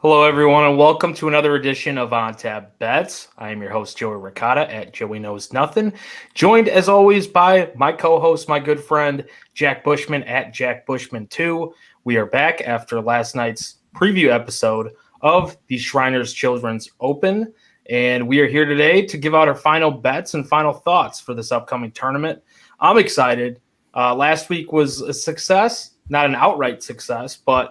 Hello, everyone, and welcome to another edition of On Tab Bets. I am your host, Joey Ricotta at Joey Knows Nothing, joined as always by my co-host, my good friend, Jack Bushman at Jack Bushman2. We are back after last night's preview episode of the Shriners Children's Open, and we are here today to give out our final bets and final thoughts for this upcoming tournament. I'm excited. Last week was a success, not an outright success, but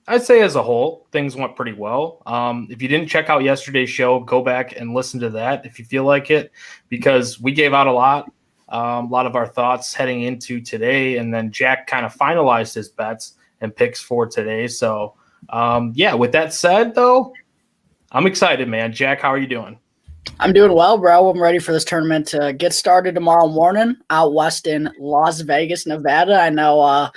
I'd say as a whole, things went pretty well. If you didn't check out yesterday's show, go back and listen to that if you feel like it, because we gave out a lot of our thoughts heading into today, and then Jack kind of finalized his bets and picks for today. So, with that said, though, I'm excited, man. Jack, how are you doing? I'm doing well, bro. I'm ready for this tournament to get started tomorrow morning out west in Las Vegas, Nevada. I know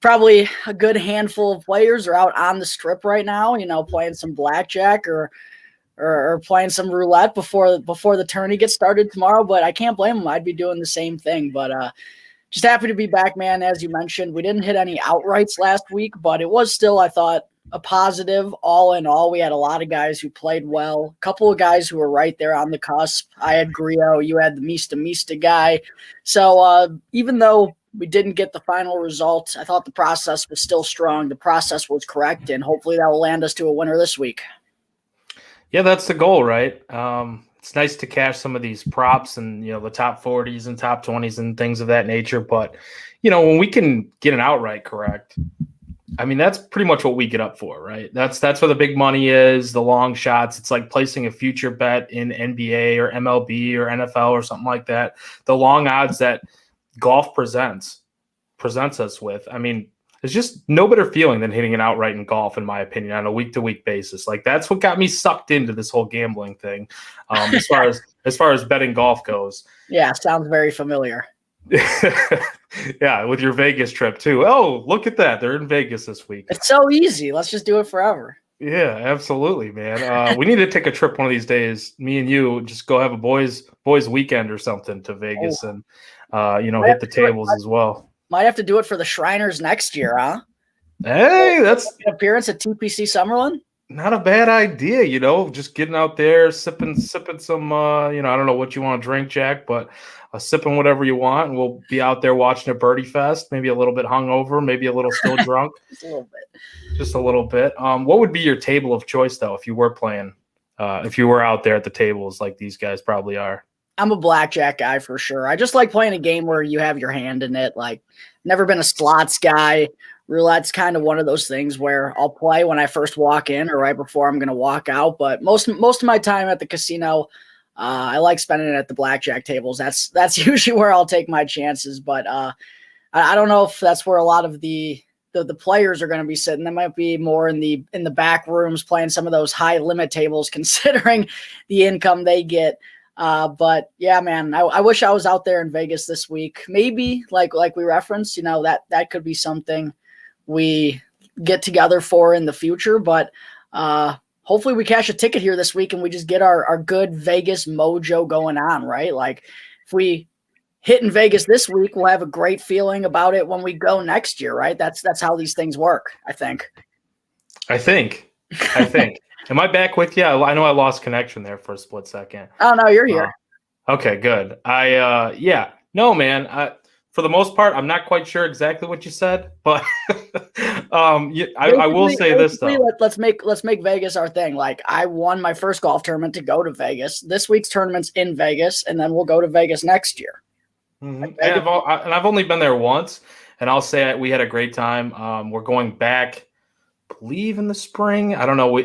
probably a good handful of players are out on the strip right now, playing some blackjack or playing some roulette before the tourney gets started tomorrow. But I can't blame them. I'd be doing the same thing. But just happy to be back, man. As you mentioned, we didn't hit any outrights last week, but it was still, I thought, a positive. All in all, we had a lot of guys who played well, a couple of guys who were right there on the cusp. I had Griot, you had the Mista guy. So even though we didn't get the final result, I thought the process was still strong. The process was correct, and hopefully that will land us to a winner this week. Yeah, that's the goal, right? It's nice to cash some of these props and, the top 40s and top 20s and things of that nature. But, when we can get an outright correct, I mean, that's pretty much what we get up for, right? That's where the big money is, the long shots. It's like placing a future bet in NBA or MLB or NFL or something like that. The long odds that golf presents us with. I mean, it's just no better feeling than hitting an outright in golf, in my opinion, on a week-to-week basis. Like, that's what got me sucked into this whole gambling thing, as far as betting golf goes. Yeah, sounds very familiar. Yeah, with your Vegas trip too. Oh, look at that. They're in Vegas this week. It's so easy. Let's just do it forever. Yeah, absolutely, man. We need to take a trip one of these days. Me and you just go have a boys weekend or something to Vegas and hit the tables as well. Might have to do it for the Shriners next year, huh? Hey, that's an appearance at TPC Summerlin. Not a bad idea, just getting out there, sipping some, I don't know what you want to drink, Jack, but sipping whatever you want, and we'll be out there watching a birdie fest, maybe a little bit hungover, maybe a little still drunk. Just a little bit. What would be your table of choice, though, if you were playing, if you were out there at the tables like these guys probably are? I'm a blackjack guy for sure. I just like playing a game where you have your hand in it. Like, never been a slots guy. Roulette's kind of one of those things where I'll play when I first walk in or right before I'm going to walk out. But most of my time at the casino, I like spending it at the blackjack tables. That's usually where I'll take my chances. But I don't know if that's where a lot of the players are going to be sitting. They might be more in the back rooms playing some of those high limit tables, considering the income they get. But yeah, man, I wish I was out there in Vegas this week. Maybe like we referenced, that could be something we get together for in the future, but hopefully we cash a ticket here this week and we just get our good Vegas mojo going on, right? Like, if we hit in Vegas this week, we'll have a great feeling about it when we go next year, right? That's how these things work, I think. Am I back with you? I know I lost connection there for a split second. Oh, no, you're here. Okay, good. No, man. For the most part, I'm not quite sure exactly what you said, but I will say this though. Let's make Vegas our thing. Like, I won my first golf tournament to go to Vegas. This week's tournament's in Vegas, and then we'll go to Vegas next year. Mm-hmm. And I've only been there once, and I'll say we had a great time. We're going back, I believe, in the spring. I don't know.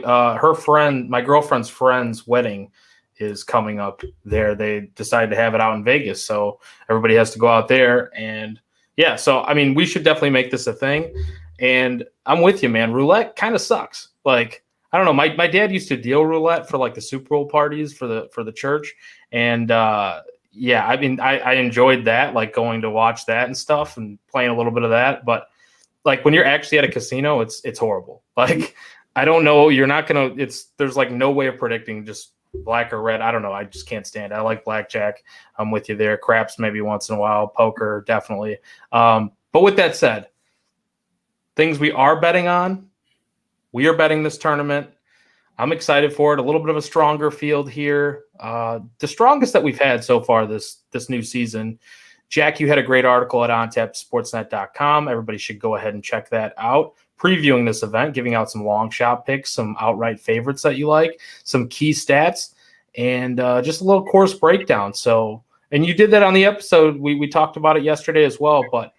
My girlfriend's friend's wedding is coming up there. They decided to have it out in Vegas, so everybody has to go out there. And yeah, so I mean, we should definitely make this a thing. And I'm with you, man. Roulette kind of sucks. Like, I don't know. My dad used to deal roulette for like the Super Bowl parties for the church, and yeah, I mean, I enjoyed that, like going to watch that and stuff and playing a little bit of that. But like when you're actually at a casino, it's horrible. Like, I don't know. You're not gonna. There's like no way of predicting just black or red. I don't know. I just can't stand it. I like blackjack. I'm with you there. Craps maybe once in a while. Poker definitely. But with that said, things we are betting on. We are betting this tournament. I'm excited for it. A little bit of a stronger field here. The strongest that we've had so far this new season. Jack, you had a great article at ontapsportsnet.com. Everybody should go ahead and check that out. Previewing this event, giving out some long shot picks, some outright favorites that you like, some key stats, and just a little course breakdown. So, and you did that on the episode. We talked about it yesterday as well. But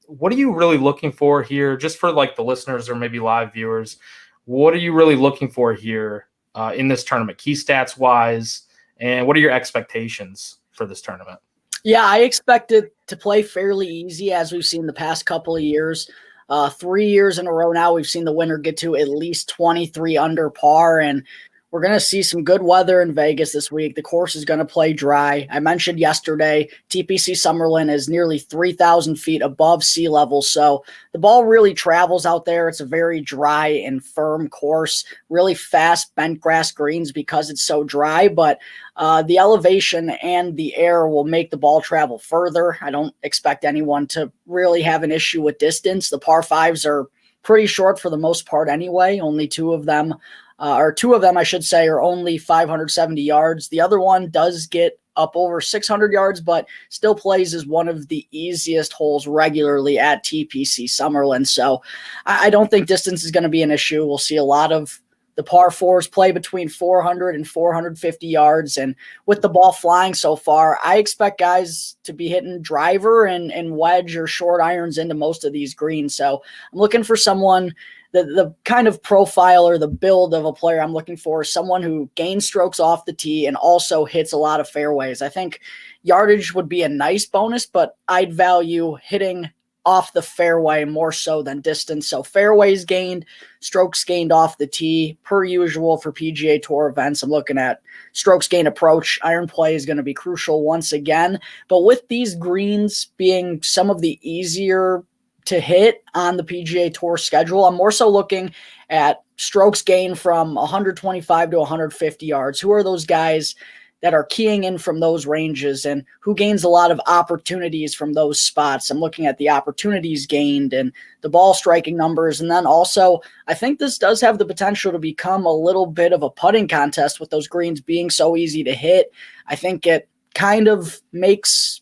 what are you really looking for here, just for like the listeners or maybe live viewers? What are you really looking for here in this tournament, key stats wise, and what are your expectations for this tournament? Yeah, I expect it to play fairly easy, as we've seen the past couple of years. 3 years in a row now, we've seen the winner get to at least 23 under par, and we're going to see some good weather in Vegas this week. The course is going to play dry. I mentioned yesterday, TPC Summerlin is nearly 3,000 feet above sea level, so the ball really travels out there. It's a very dry and firm course, really fast bent grass greens because it's so dry, but the elevation and the air will make the ball travel further. I don't expect anyone to really have an issue with distance. The par fives are pretty short for the most part anyway. Only two of them, I should say, are only 570 yards. The other one does get up over 600 yards, but still plays as one of the easiest holes regularly at TPC Summerlin. So I don't think distance is going to be an issue. We'll see a lot of the par fours play between 400 and 450 yards. And with the ball flying so far, I expect guys to be hitting driver and wedge or short irons into most of these greens. So I'm looking for someone, the kind of profile or the build of a player I'm looking for is someone who gains strokes off the tee and also hits a lot of fairways. I think yardage would be a nice bonus, but I'd value hitting off the fairway more so than distance. So fairways gained, strokes gained off the tee, per usual for PGA Tour events. I'm looking at strokes gained approach. Iron play is going to be crucial once again. But with these greens being some of the easier to hit on the PGA Tour schedule, I'm more so looking at strokes gained from 125 to 150 yards. Who are those guys that are keying in from those ranges and who gains a lot of opportunities from those spots? I'm looking at the opportunities gained and the ball striking numbers. And then also, I think this does have the potential to become a little bit of a putting contest with those greens being so easy to hit. I think it kind of makes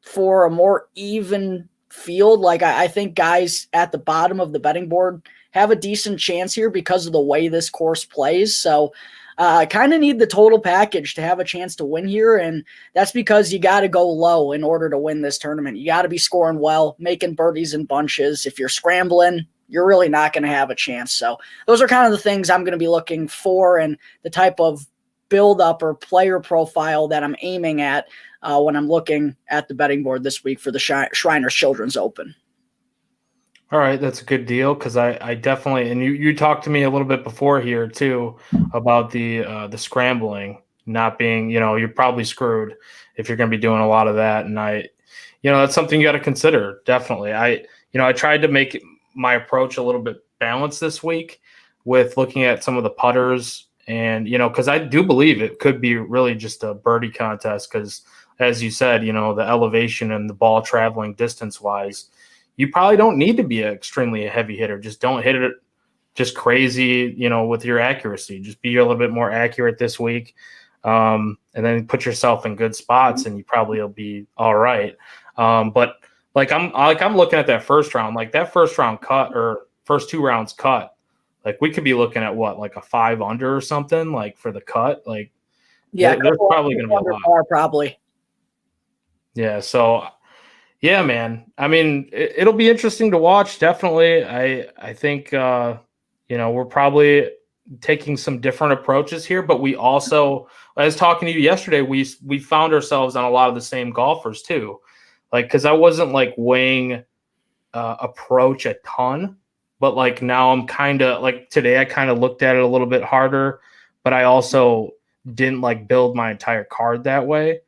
for a more even field. Like I think guys at the bottom of the betting board have a decent chance here because of the way this course plays. So I kind of need the total package to have a chance to win here, and that's because you got to go low in order to win this tournament. You got to be scoring well, making birdies in bunches. If you're scrambling, you're really not going to have a chance. So those are kind of the things I'm going to be looking for and the type of build-up or player profile that I'm aiming at when I'm looking at the betting board this week for the Shriners Children's Open. All right, that's a good deal because I definitely, and you talked to me a little bit before here too about the scrambling not being, you're probably screwed if you're going to be doing a lot of that, and that's something you got to consider. Definitely, I tried to make my approach a little bit balanced this week with looking at some of the putters, and because I do believe it could be really just a birdie contest because, as you said, the elevation and the ball traveling distance wise. You probably don't need to be an extremely heavy hitter. Just don't hit it just crazy, with your accuracy. Just be a little bit more accurate this week, and then put yourself in good spots, and you probably will be all right. But I'm looking at that first round, like that first round cut or first 2 rounds cut. Like we could be looking at what, like a 5 under or something, like for the cut. Like yeah, there's probably going to be a lot. Probably. Yeah. So. Yeah, man. I mean, it'll be interesting to watch. Definitely. I think, we're probably taking some different approaches here, but we also, I was talking to you yesterday, we found ourselves on a lot of the same golfers too. Like, because I wasn't like weighing approach a ton, but like now I'm kind of like today I kind of looked at it a little bit harder, but I also didn't like build my entire card that way.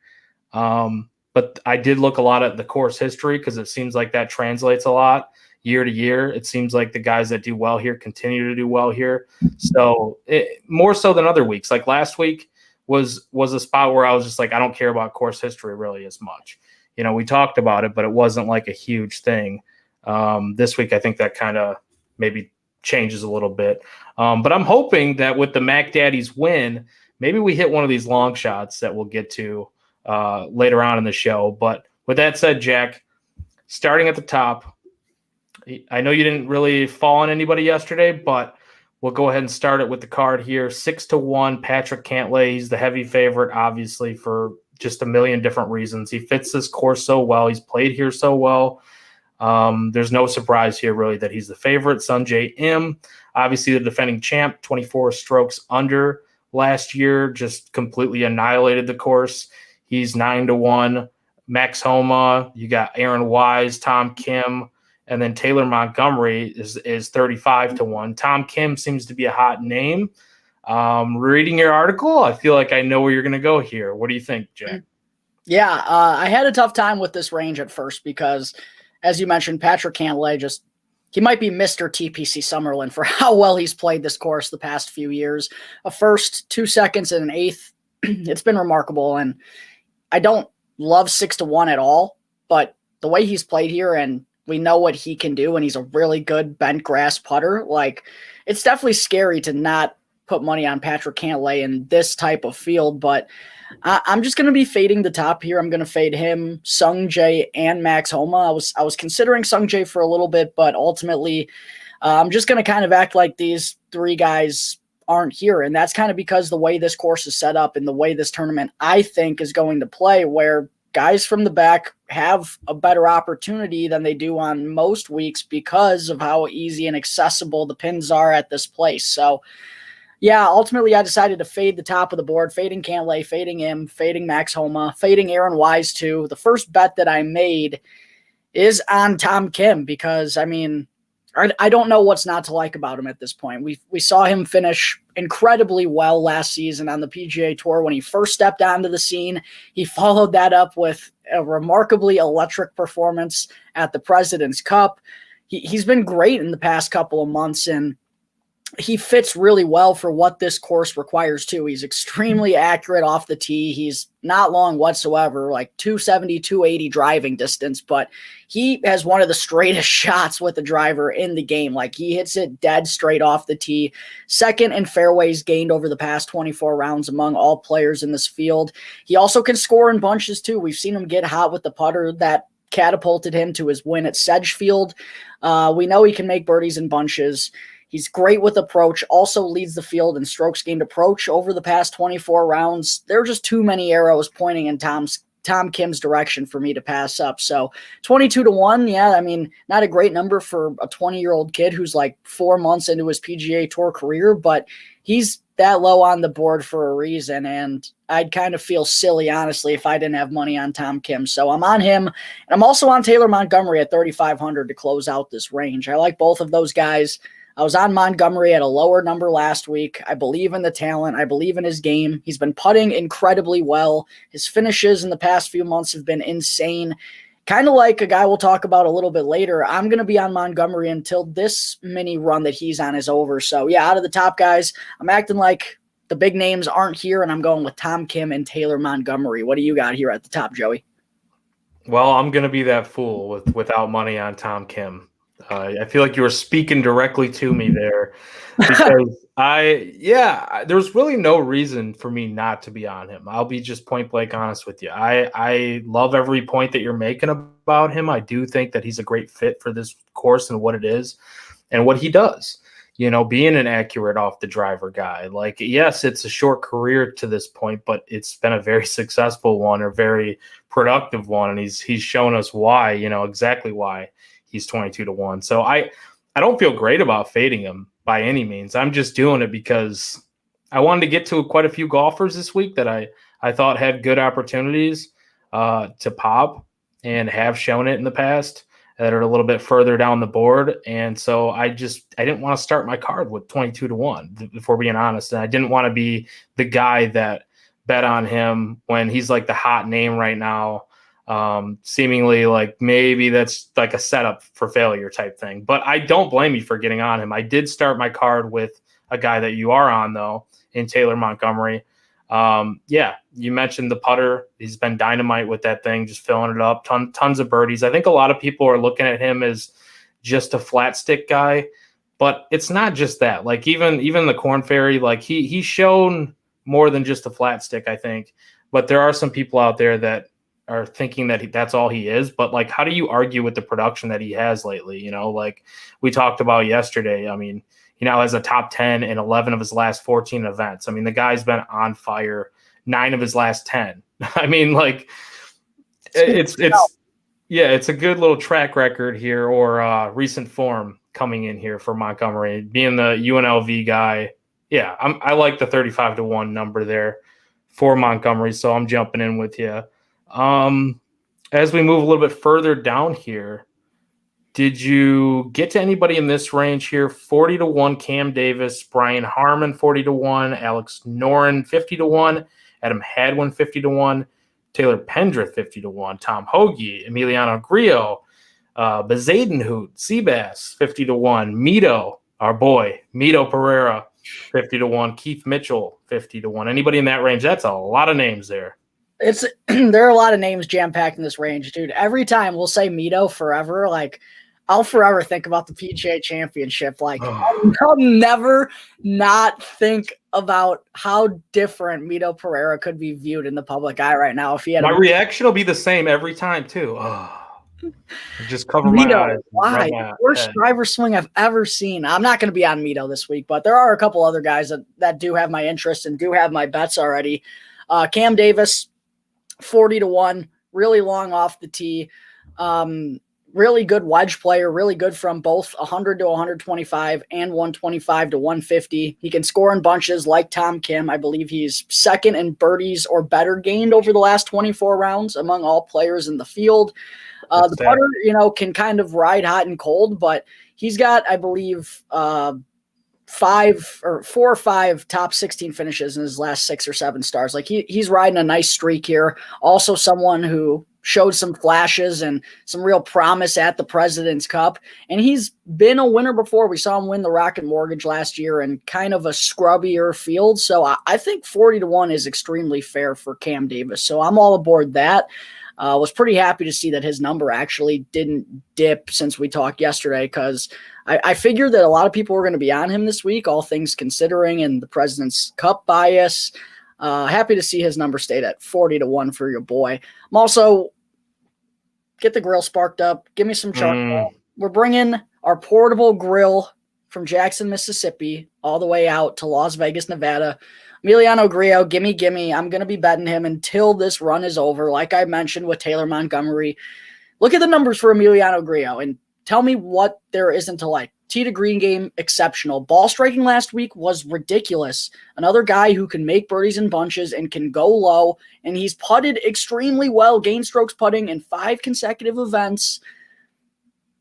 But I did look a lot at the course history because it seems like that translates a lot year to year. It seems like the guys that do well here continue to do well here. So more so than other weeks. Like last week was a spot where I was just like, I don't care about course history really as much. We talked about it, but it wasn't like a huge thing. This week, I think that kind of maybe changes a little bit. But I'm hoping that with the Mac Daddies win, maybe we hit one of these long shots that we'll get to later on in the show. But with that said, Jack, starting at the top, I know you didn't really fall on anybody yesterday, but we'll go ahead and start it with the card here. 6-1, Patrick Cantlay. He's the heavy favorite, obviously, for just a million different reasons. He fits this course so well. He's played here so well. There's no surprise here, really, that he's the favorite. Sungjae Im, obviously the defending champ, 24 strokes under last year, just completely annihilated the course. He's 9-1. Max Homa, you got Aaron Wise, Tom Kim, and then Taylor Montgomery is 35-1. Tom Kim seems to be a hot name. Reading your article, I feel like I know where you're going to go here. What do you think, Jack? Yeah, I had a tough time with this range at first because, as you mentioned, Patrick Cantlay he might be Mr. TPC Summerlin for how well he's played this course the past few years. A first, 2 seconds, and an eighth. It's been remarkable, and I don't love 6-1 at all, but the way he's played here, and we know what he can do, and he's a really good bent grass putter. Like, it's definitely scary to not put money on Patrick Cantlay in this type of field, but I'm just going to be fading the top here. I'm going to fade him, Sungjae, and Max Homa. I was considering Sungjae for a little bit, but ultimately I'm just going to kind of act like these three guys aren't here, and that's kind of because the way this course is set up and the way this tournament, I think, is going to play, where guys from the back have a better opportunity than they do on most weeks because of how easy and accessible the pins are at this place. So, yeah, ultimately I decided to fade the top of the board, fading Cantlay, fading him, fading Max Homa, fading Aaron Wise too. The first bet that I made is on Tom Kim because, I mean, I don't know what's not to like about him at this point. We saw him finish incredibly well last season on the PGA Tour when he first stepped onto the scene. He followed that up with a remarkably electric performance at the President's Cup. He's been great in the past couple of months, and he fits really well for what this course requires too. He's extremely accurate off the tee. He's not long whatsoever, like 270, 280 driving distance, but he has one of the straightest shots with the driver in the game. Like, he hits it dead straight off the tee. Second in fairways gained over the past 24 rounds among all players in this field. He also can score in bunches too. We've seen him get hot with the putter that catapulted him to his win at Sedgefield. We know he can make birdies in bunches. He's great with approach, also leads the field in strokes gained approach over the past 24 rounds. There are just too many arrows pointing in Tom Kim's direction for me to pass up. So 22-1, yeah, I mean, not a great number for a 20-year-old kid who's like 4 months into his PGA Tour career, but he's that low on the board for a reason, and I'd kind of feel silly, honestly, if I didn't have money on Tom Kim. So I'm on him, and I'm also on Taylor Montgomery at 3,500 to close out this range. I like both of those guys. I was on Montgomery at a lower number last week. I believe in the talent. I believe in his game. He's been putting incredibly well. His finishes in the past few months have been insane. Kind of like a guy we'll talk about a little bit later. I'm going to be on Montgomery until this mini run that he's on is over. So, yeah, out of the top guys, I'm acting like the big names aren't here, and I'm going with Tom Kim and Taylor Montgomery. What do you got here at the top, Joey? Well, I'm going to be that fool without money on Tom Kim. I feel like you were speaking directly to me there because there's really no reason for me not to be on him. I'll be just point blank honest with you. I love every point that you're making about him. I do think that he's a great fit for this course and what it is and what he does. You know, being an accurate off the driver guy. Like, yes, it's a short career to this point, but it's been a very successful one or very productive one. And he's shown us why, exactly why he's 22-1. So I don't feel great about fading him by any means. I'm just doing it because I wanted to get to quite a few golfers this week that I thought had good opportunities to pop and have shown it in the past that are a little bit further down the board. And so I didn't want to start my card with 22-1, if we're being honest. And I didn't want to be the guy that bet on him when he's like the hot name right now. Seemingly like maybe that's like a setup for failure type thing, but I don't blame you for getting on him. I did start my card with a guy that you are on though, in Taylor Montgomery. You mentioned the putter. He's been dynamite with that thing, just filling it up, tons of birdies. I think a lot of people are looking at him as just a flat stick guy, But it's not just that. Like even the Corn Fairy, like he's shown more than just a flat stick, I think. But there are some people out there that are thinking that that's all he is. But like, how do you argue with the production that he has lately? Like we talked about yesterday. I mean, he now has a top 10 in 11 of his last 14 events. I mean, the guy's been on fire 9 of his last 10. I mean, like it's a good little track record here, or recent form coming in here for Montgomery, being the UNLV guy. Yeah, I like the 35-1 number there for Montgomery, so I'm jumping in with you. As we move a little bit further down here, did you get to anybody in this range here? 40-1 Cam Davis, Brian Harmon 40-1, Alex Noren 50-1, Adam Hadwin 50-1, Taylor Pendrith 50-1, Tom Hoagie, Emiliano Grillo, Bezadenhout, Seabass 50-1, Mito, our boy, Mito Pereira 50-1, Keith Mitchell 50-1. Anybody in that range? That's a lot of names there. There are a lot of names jam-packed in this range, dude. Every time we'll say Mito forever, like I'll forever think about the PGA Championship. Like I'll never not think about how different Mito Pereira could be viewed in the public eye right now if he had. My reaction will be the same every time too. Just cover Mito, my eyes. Why? Worst driver swing I've ever seen. I'm not going to be on Mito this week, but there are a couple other guys that do have my interest and do have my bets already. Cam Davis, 40-1, really long off the tee. Really good wedge player, really good from both 100 to 125 and 125 to 150. He can score in bunches like Tom Kim. I believe he's second in birdies or better gained over the last 24 rounds among all players in the field. The putter, can kind of ride hot and cold, but he's got, I believe, 4 or 5 top 16 finishes in his last 6 or 7 starts. Like he's riding a nice streak here. Also someone who showed some flashes and some real promise at the President's Cup. And he's been a winner before. We saw him win the Rocket Mortgage last year in kind of a scrubbier field. So I think 40-1 is extremely fair for Cam Davis. So I'm all aboard that. Was pretty happy to see that his number actually didn't dip since we talked yesterday, because I figured that a lot of people were going to be on him this week, all things considering, and the President's Cup bias. Happy to see his number stayed at 40-1 for your boy. I'm also get the grill sparked up. Give me some charcoal. We're bringing our portable grill from Jackson, Mississippi, all the way out to Las Vegas, Nevada. Emiliano Grillo, gimme. I'm going to be betting him until this run is over. Like I mentioned with Taylor Montgomery, look at the numbers for Emiliano Grillo and tell me what there isn't to like. Tee to green game, exceptional. Ball striking last week was ridiculous. Another guy who can make birdies in bunches and can go low, and he's putted extremely well, gain strokes putting in 5 consecutive events.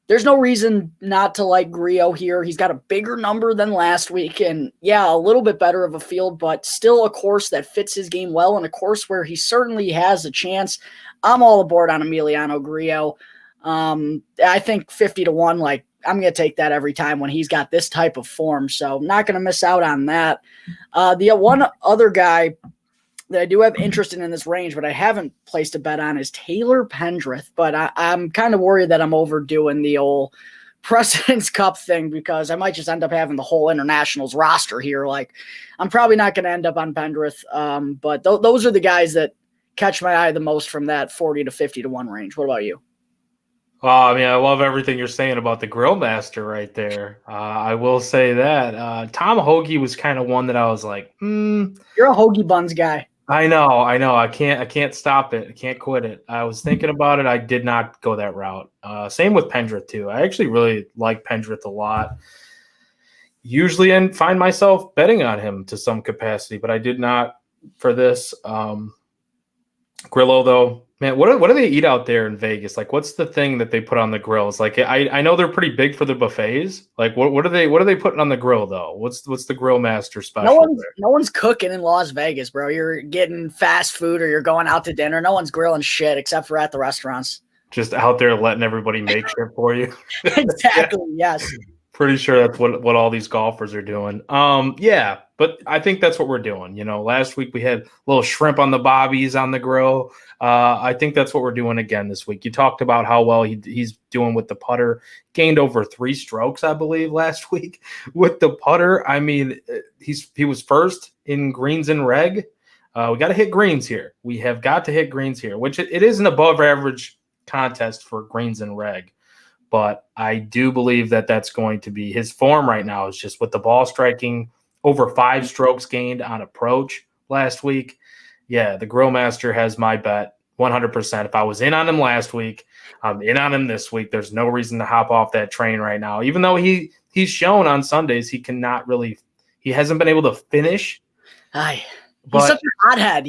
There's no reason not to like Grillo here. He's got a bigger number than last week, and yeah, a little bit better of a field, but still a course that fits his game well, and a course where he certainly has a chance. I'm all aboard on Emiliano Grillo. I think 50-1, like, I'm going to take that every time when he's got this type of form. So I'm not going to miss out on that. The one other guy that I do have interest in this range, but I haven't placed a bet on, is Taylor Pendrith. But I'm kind of worried that I'm overdoing the old President's Cup thing, because I might just end up having the whole Internationals roster here. Like, I'm probably not going to end up on Pendrith. But those are the guys that catch my eye the most from that 40 to 50-1 range. What about you? I mean, I love everything you're saying about the Grill Master right there. I will say that Tom Hoagie was kind of one that I was like, You're a Hoagie Buns guy. I know. I can't stop it. I can't quit it. I was thinking about it. I did not go that route. Same with Pendrith too. I actually really like Pendrith a lot. Usually find myself betting on him to some capacity, but I did not for this. Grillo though. Man, what do they eat out there in Vegas? Like, what's the thing that they put on the grills? Like, I know they're pretty big for the buffets. Like, what are they putting on the grill though? What's the Grill Master special? No one's cooking in Las Vegas, bro. You're getting fast food or you're going out to dinner. No one's grilling shit except for at the restaurants. Just out there letting everybody make shit for you. Exactly. Yes. Pretty sure that's what all these golfers are doing. Yeah, but I think that's what we're doing. Last week we had a little shrimp on the bobbies on the grill. I think that's what we're doing again this week. You talked about how well he's doing with the putter. Gained over 3 strokes, I believe, last week with the putter. I mean, he was first in greens and reg. We got to hit greens here. We have got to hit greens here, which it is an above average contest for greens and reg. But I do believe that that's going to be his form right now is just with the ball striking over 5 strokes gained on approach last week. Yeah, the Grill Master has my bet 100%. If I was in on him last week, I'm in on him this week. There's no reason to hop off that train right now. Even though he's shown on Sundays he hasn't been able to finish. He's such a hothead.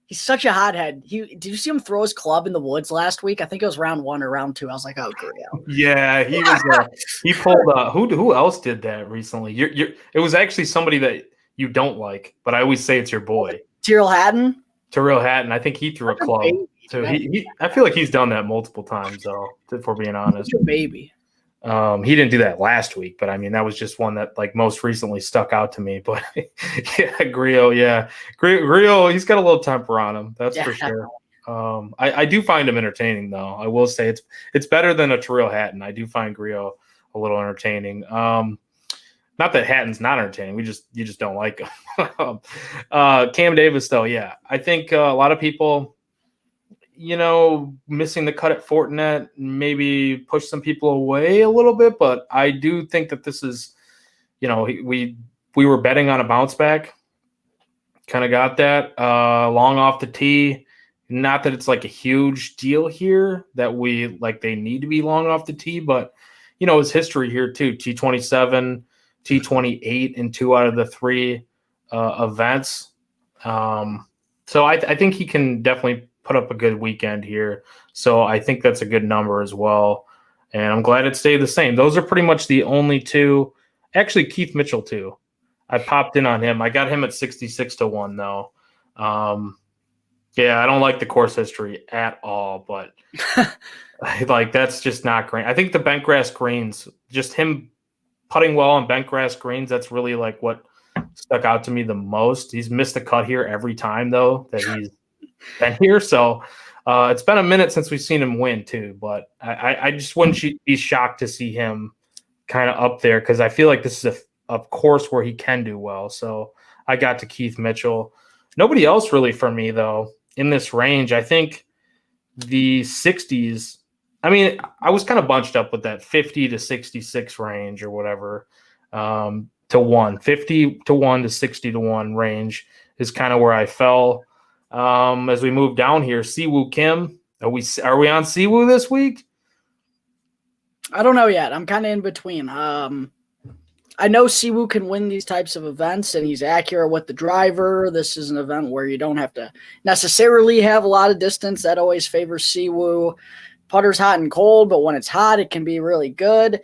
He's such a hothead. Did you see him throw his club in the woods last week? I think it was round 1 or round 2. I was like, oh, great. Yeah, he was. He pulled. Who else did that recently? It was actually somebody that you don't like, but I always say it's your boy, Tyrrell Hatton. I think he threw a club. So I feel like he's done that multiple times, though. If we're being honest, Your baby. He didn't do that last week, but I mean that was just one that like most recently stuck out to me. But yeah, Grillo, he's got a little temper on him, that's for sure. I do find him entertaining, though. I will say it's better than a Tyrrell Hatton. I do find Grillo a little entertaining. Not that Hatton's not entertaining. You just don't like him. Cam Davis, though, yeah, I think a lot of people, missing the cut at Fortinet maybe push some people away a little bit, but I do think that this is, we were betting on a bounce back, kind of got that long off the tee. Not that it's like a huge deal here that they need to be long off the tee, but his history here too, T27, T28 in 2 out of the 3 events. So I think he can definitely put up a good weekend here. So I think that's a good number as well. And I'm glad it stayed the same. Those are pretty much the only 2. Actually, Keith Mitchell, too. I popped in on him. I got him at 66-1, though. Yeah, I don't like the course history at all, but that's just not great. I think the bent grass greens, just him putting well on bent grass greens, that's really like what stuck out to me the most. He's missed the cut here every time, though, that he's been here. So it's been a minute since we've seen him win, too. But I just wouldn't be shocked to see him kind of up there because I feel like this is a course where he can do well. So I got to Keith Mitchell. Nobody else really for me, though, in this range. I think the 60s, I mean, I was kind of bunched up with that 50 to 66 range or whatever to 1. 50 to 1 to 60 to 1 range is kind of where I fell. As we move down here, Siwoo Kim, are we on Siwoo this week? I don't know yet. I'm kind of in between. I know Siwoo can win these types of events, and he's accurate with the driver. This is an event where you don't have to necessarily have a lot of distance. That always favors Siwoo. Putter's hot and cold, but when it's hot, it can be really good.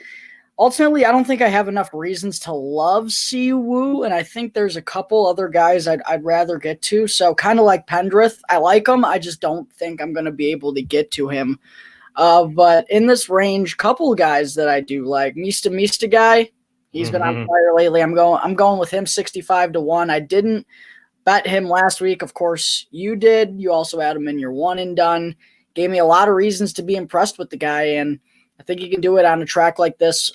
Ultimately, I don't think I have enough reasons to love Siwoo, and I think there's a couple other guys I'd rather get to. So kind of like Pendrith, I like him. I just don't think I'm going to be able to get to him. But in this range, couple guys that I do like. Mista guy, he's been on fire lately. I'm going with him 65-1. I didn't bet him last week. Of course, you did. You also had him in your one and done. Gave me a lot of reasons to be impressed with the guy, and I think he can do it on a track like this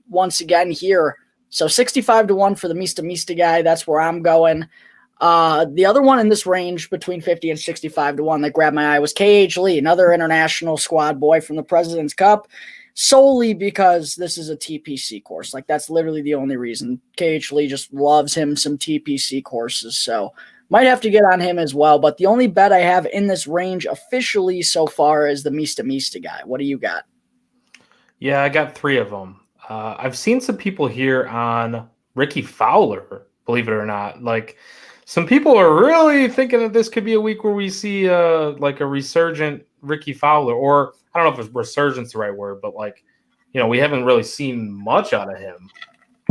once again here. So 65-1 for the Mista guy. That's where I'm going. The other one in this range between 50 and 65-1 that grabbed my eye was KH Lee, another international squad boy from the President's Cup, solely because this is a TPC course. Like, that's literally the only reason. KH Lee just loves him some TPC courses, so might have to get on him as well. But the only bet I have in this range officially so far is the Mista guy. What do you got? Yeah, I got 3 of them. I've seen some people here on Ricky Fowler, believe it or not. Like, some people are really thinking that this could be a week where we see like a resurgent Ricky Fowler, or I don't know if resurgent's the right word, but like, we haven't really seen much out of him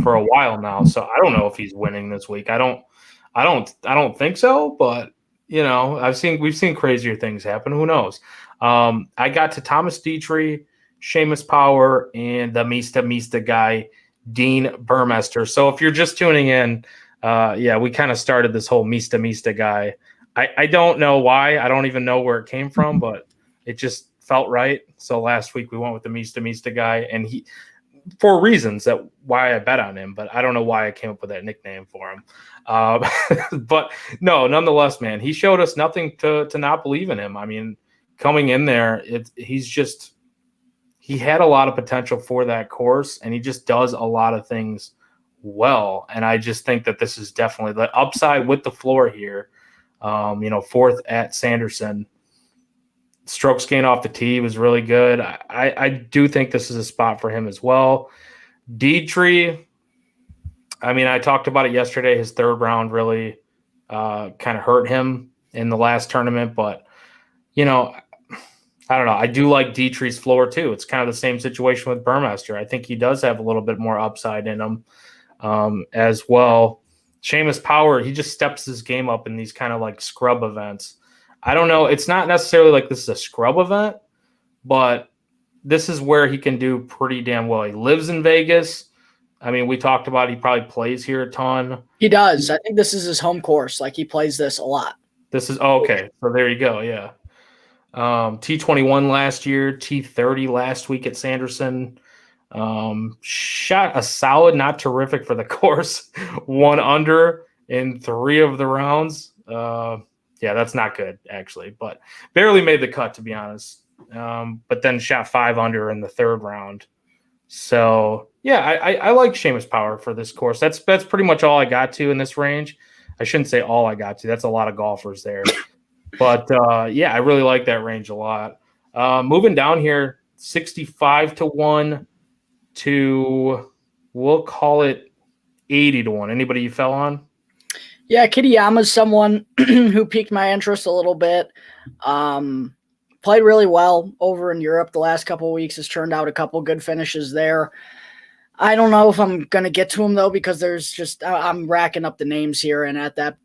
for a while now. So I don't know if he's winning this week. I don't think so, but we've seen crazier things happen. Who knows? I got to Thomas Dietrich, Seamus Power, and the Mista guy, Dean Burmester. So if you're just tuning in, we kind of started this whole Mista guy. I don't know why. I don't even know where it came from, but it just felt right. So last week we went with the Mista guy, and he, for reasons that why I bet on him, but I don't know why I came up with that nickname for him. But no, nonetheless, man, he showed us nothing to not believe in him. I mean, coming in there, he had a lot of potential for that course, and he just does a lot of things well. And I just think that this is definitely the upside with the floor here. Fourth at Sanderson. Strokes gain off the tee was really good. I do think this is a spot for him as well. Dietrich, I mean, I talked about it yesterday. His third round really kind of hurt him in the last tournament, but I don't know. I do like Dietrich's floor too. It's kind of the same situation with Burmester. I think he does have a little bit more upside in him as well. Seamus Power, he just steps his game up in these kind of like scrub events. I don't know. It's not necessarily like this is a scrub event, but this is where he can do pretty damn well. He lives in Vegas. I mean, we talked about he probably plays here a ton. He does. I think this is his home course. Like, he plays this a lot. This is okay. So there you go. Yeah. T21 last year, T30 last week at Sanderson. Shot a solid, not terrific for the course. 1 under in 3 of the rounds. Yeah, that's not good, actually, but barely made the cut, to be honest. But then shot 5 under in the 3rd round. So, yeah, I like Seamus Power for this course. That's pretty much all I got to in this range. I shouldn't say all I got to. That's a lot of golfers there. But, I really like that range a lot. Moving down here, 65-1 to, we'll call it 80-1. Anybody you fell on? Yeah, Kitayama's someone who piqued my interest a little bit. Played really well over in Europe the last couple of weeks. Has turned out a couple good finishes there. I don't know if I'm going to get to him, though, because I'm racking up the names here. And at that,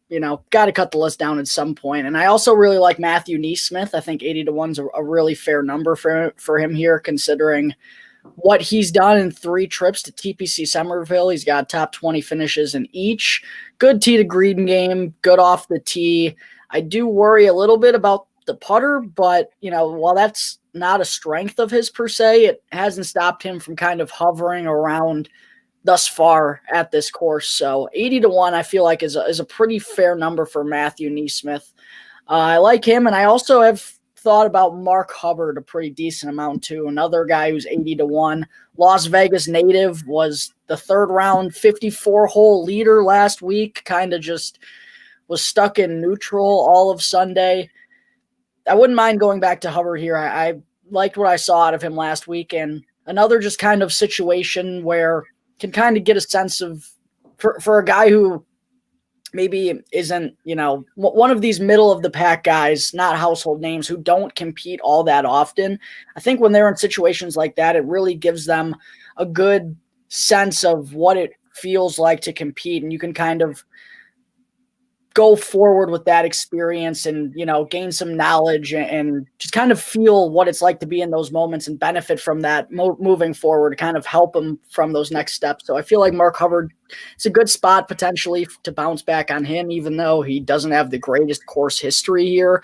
got to cut the list down at some point. And I also really like Matthew Neesmith. I think 80-1 is a really fair number for him here, considering what he's done in 3 trips to TPC Somerville. He's got top 20 finishes in each. Good tee to green game, good off the tee. I do worry a little bit about the putter, but, while that's not a strength of his per se, it hasn't stopped him from kind of hovering around thus far at this course. So 80-1, I feel like is a pretty fair number for Matthew Neesmith. I like him, and I also have thought about Mark Hubbard a pretty decent amount too. Another guy who's 80-1. Las Vegas native, was the 3rd round 54-hole leader last week. Kind of just was stuck in neutral all of Sunday. I wouldn't mind going back to Hubbard here. I liked what I saw out of him last week, and another just kind of situation where can kind of get a sense of for a guy who maybe isn't, one of these middle of the pack guys, not household names, who don't compete all that often. I think when they're in situations like that, it really gives them a good sense of what it feels like to compete. And you can kind of go forward with that experience and, gain some knowledge and just kind of feel what it's like to be in those moments and benefit from that moving forward, kind of help them from those next steps. So I feel like Mark Hubbard, it's a good spot potentially to bounce back on him, even though he doesn't have the greatest course history here.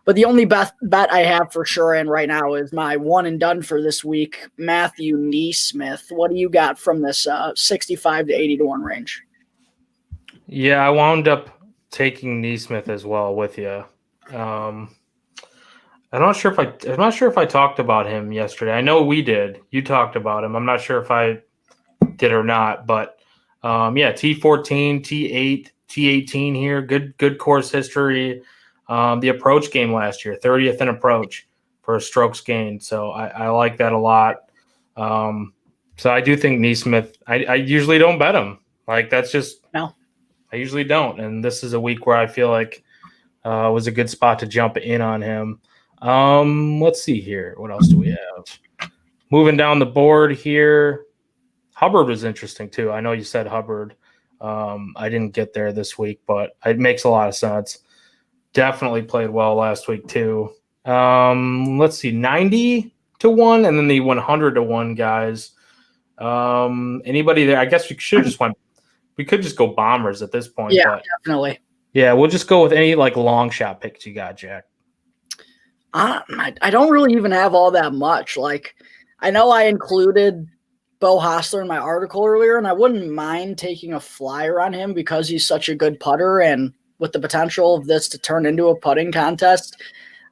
But the only bet I have for sure in right now is my one and done for this week, Matthew Neesmith. What do you got from this 65 to 80-1 range? Yeah, I wound up taking Neesmith as well with you. I'm not sure if I talked about him yesterday. I know we did. You talked about him. I'm not sure if I did or not, but T14, T8, T18 here. Good course history. The approach game last year, 30th in approach for a strokes gained. So I like that a lot. So I do think Neesmith, I usually don't bet him. Like, that's just no. I usually don't, and this is a week where I feel like was a good spot to jump in on him. Let's see here. What else do we have? Moving down the board here, Hubbard was interesting too. I know you said Hubbard. I didn't get there this week, but it makes a lot of sense. Definitely played well last week too. Let's see, 90-1, and then the 100-1 guys. Anybody there? I guess we should have just went. We could just go Bombers at this point. Yeah, but definitely. yeah, we'll just go with any like long shot picks you got, Jack. I don't really even have all that much. Like, I know I included Bo Hostler in my article earlier, and I wouldn't mind taking a flyer on him because he's such a good putter, and with the potential of this to turn into a putting contest,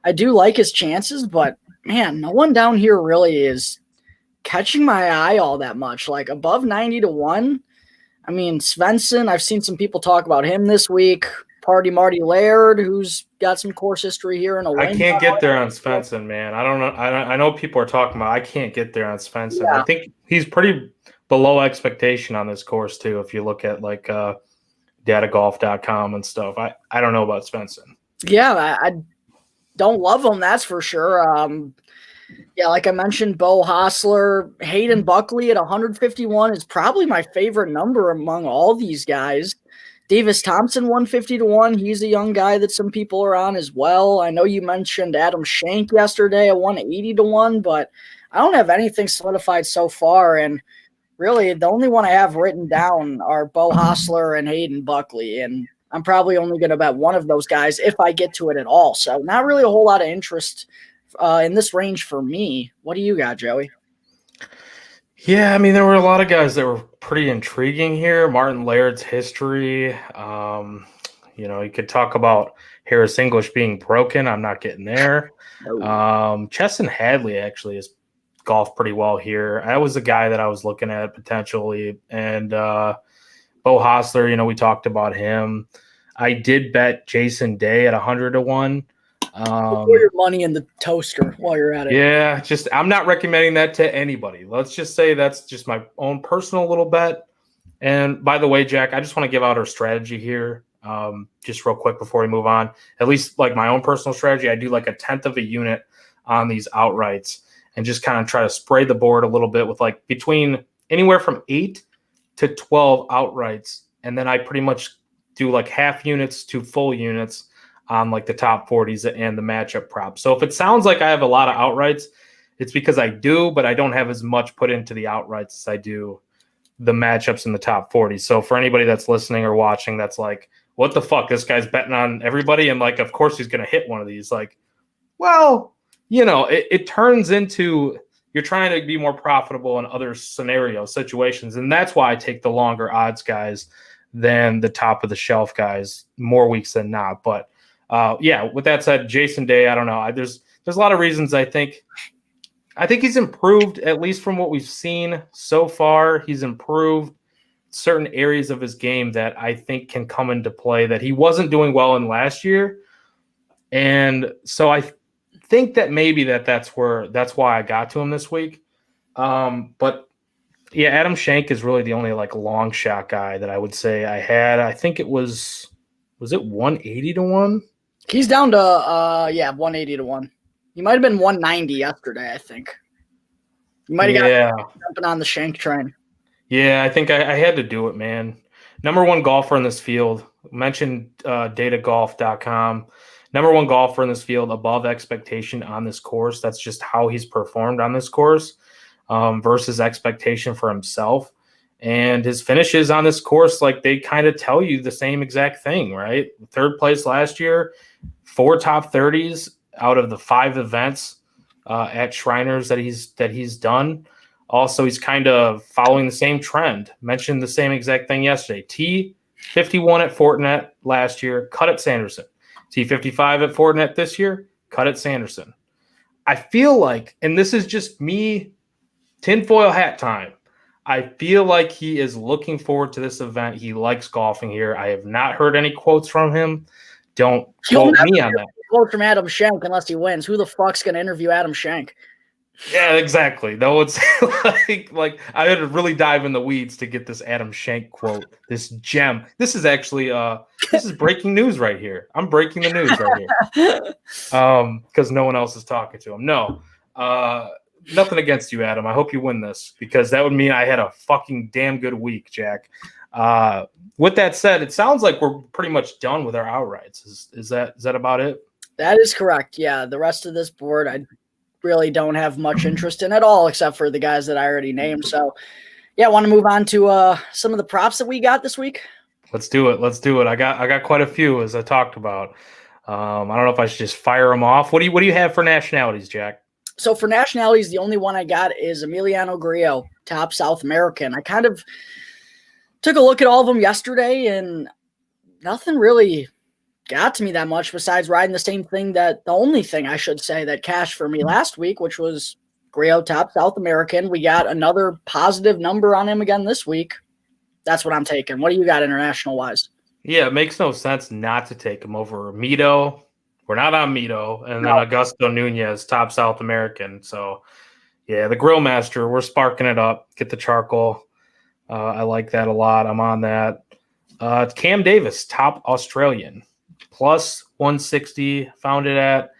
I do like his chances, but man, no one down here really is catching my eye all that much. Like above 90-1. I mean, Svensson, I've seen some people talk about him this week. Party Marty Laird, who's got some course history here in a I can't get there on Svensson, man. I don't know. I know people are talking about. I can't get there on Svensson. Yeah. I think he's pretty below expectation on this course too. If you look at like datagolf.com and stuff, I don't know about Svensson. Yeah, I don't love him. That's for sure. Yeah, like I mentioned, Bo Hostler, Hayden Buckley at 151 is probably my favorite number among all these guys. Davis Thompson, 150-1. He's a young guy that some people are on as well. I know you mentioned Adam Schenk yesterday at 180-1, but I don't have anything solidified so far. And really, the only one I have written down are Bo Hostler and Hayden Buckley. And I'm probably only going to bet one of those guys if I get to it at all. So not really a whole lot of interest in this range for me. What do you got, Joey? Yeah, I mean, there were a lot of guys that were pretty intriguing here. Martin Laird's history. You could talk about Harris English being broken. I'm not getting there. Chesson Hadley actually has golfed pretty well here. That was a guy that I was looking at potentially. And Bo Hostler, we talked about him. I did bet Jason Day at 100-1. Put your money in the toaster while you're at it. Yeah, I'm not recommending that to anybody. Let's just say that's just my own personal little bet. And by the way, Jack, I just want to give out our strategy here, just real quick before we move on. At least like my own personal strategy, I do like 1/10 of a unit on these outrights and just kind of try to spray the board a little bit with like between anywhere from 8 to 12 outrights, and then I pretty much do like half units to full units on like the top 40s and the matchup props. So if it sounds like I have a lot of outrights, it's because I do, but I don't have as much put into the outrights as I do the matchups in the top 40. So for anybody that's listening or watching, that's like, what the fuck? This guy's betting on everybody. And like, of course he's going to hit one of these. Like, well, it turns into you're trying to be more profitable in other situations. And that's why I take the longer odds guys than the top of the shelf guys more weeks than not. But with that said, Jason Day, I don't know. There's a lot of reasons I think he's improved, at least from what we've seen so far. He's improved certain areas of his game that I think can come into play that he wasn't doing well in last year. And so I think that maybe that's why I got to him this week. But yeah, Adam Schenk is really the only like long shot guy that I would say I had. I think it was it 180-1? He's down to 180-1. He might have been 190 yesterday, I think. You might have got jumping on the Schenk train. Yeah, I think I had to do it, man. Number one golfer in this field. Mentioned datagolf.com. Number one golfer in this field, above expectation on this course. That's just how he's performed on this course versus expectation for himself. And his finishes on this course, like they kind of tell you the same exact thing, right? Third place last year, 4 top 30s out of the 5 events at Shriners that he's done. Also, he's kind of following the same trend. Mentioned the same exact thing yesterday. T51 at Fortinet last year, cut at Sanderson. T55 at Fortinet this year, cut at Sanderson. I feel like, and this is just me, tinfoil hat time, I feel like he is looking forward to this event. He likes golfing here. I have not heard any quotes from him. Don't quote me on that. Quote from Adam Schenk unless he wins. Who the fuck's going to interview Adam Schenk? Yeah, exactly. Though it's like I had to really dive in the weeds to get this Adam Schenk quote, this gem. This is actually this is breaking news right here. I'm breaking the news right here. Because no one else is talking to him. No. Nothing against you, Adam. I hope you win this because that would mean I had a fucking damn good week, Jack. With that said, it sounds like we're pretty much done with our outrights. Is that about it? That is correct. Yeah, the rest of this board I really don't have much interest in at all, except for the guys that I already named. So Yeah, want to move on to some of the props that we got this week? Let's do it. I got quite a few, as I talked about. I don't know if I should just fire them off. What do you have for nationalities, Jack? So for nationalities, the only one I got is Emiliano Grillo, top South American. I kind of took a look at all of them yesterday, and nothing really got to me that much besides riding the only thing I should say that cashed for me last week, which was Grillo, top South American. We got another positive number on him again this week. That's what I'm taking. What do you got international wise? Yeah, it makes no sense not to take him over Mito. We're not on Mito, and then Augusto Nunez, top South American. So, yeah, the Grill Master, we're sparking it up. Get the charcoal. I like that a lot. I'm on that. Cam Davis, top Australian, plus 160. Found it at.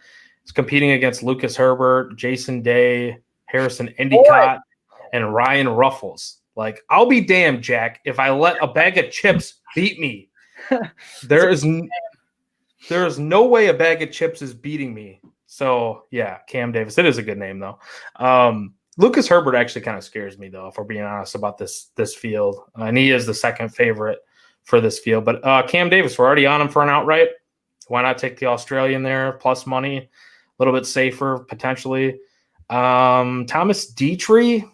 It's competing against Lucas Herbert, Jason Day, Harrison Endicott, and Ryan Ruffles. Like, I'll be damned, Jack, if I let a bag of chips beat me. There is no way a bag of chips is beating me. So, yeah, Cam Davis. It is a good name, though. Lucas Herbert actually kind of scares me, though, if we're being honest about this field. And he is the second favorite for this field. But Cam Davis, we're already on him for an outright. Why not take the Australian there, plus money, a little bit safer, potentially. Thomas Dietrich,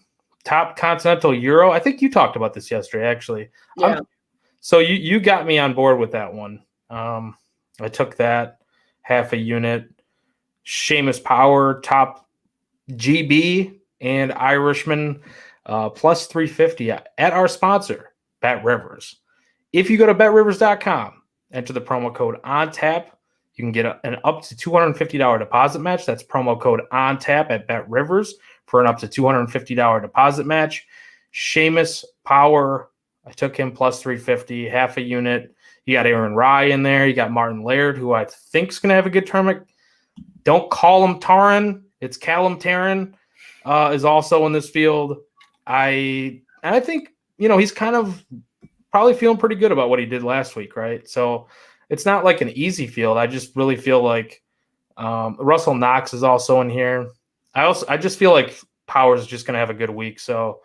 top Continental Euro. I think you talked about this yesterday, actually. Yeah. So you got me on board with that one. I took that half a unit. Seamus Power, top GB and Irishman, plus 350 at our sponsor, Bet Rivers. If you go to betrivers.com, enter the promo code ONTAP, you can get an up to $250 deposit match. That's promo code ONTAP at Bet Rivers for an up to $250 deposit match. Seamus Power, I took him plus 350, half a unit. You got Aaron Rye in there. You got Martin Laird, who I think is going to have a good tournament. Don't call him Taran. It's Callum Tarran is also in this field. I think, he's kind of probably feeling pretty good about what he did last week, right? So it's not like an easy field. I just really feel like Russell Knox is also in here. I just feel like Powers is just going to have a good week. So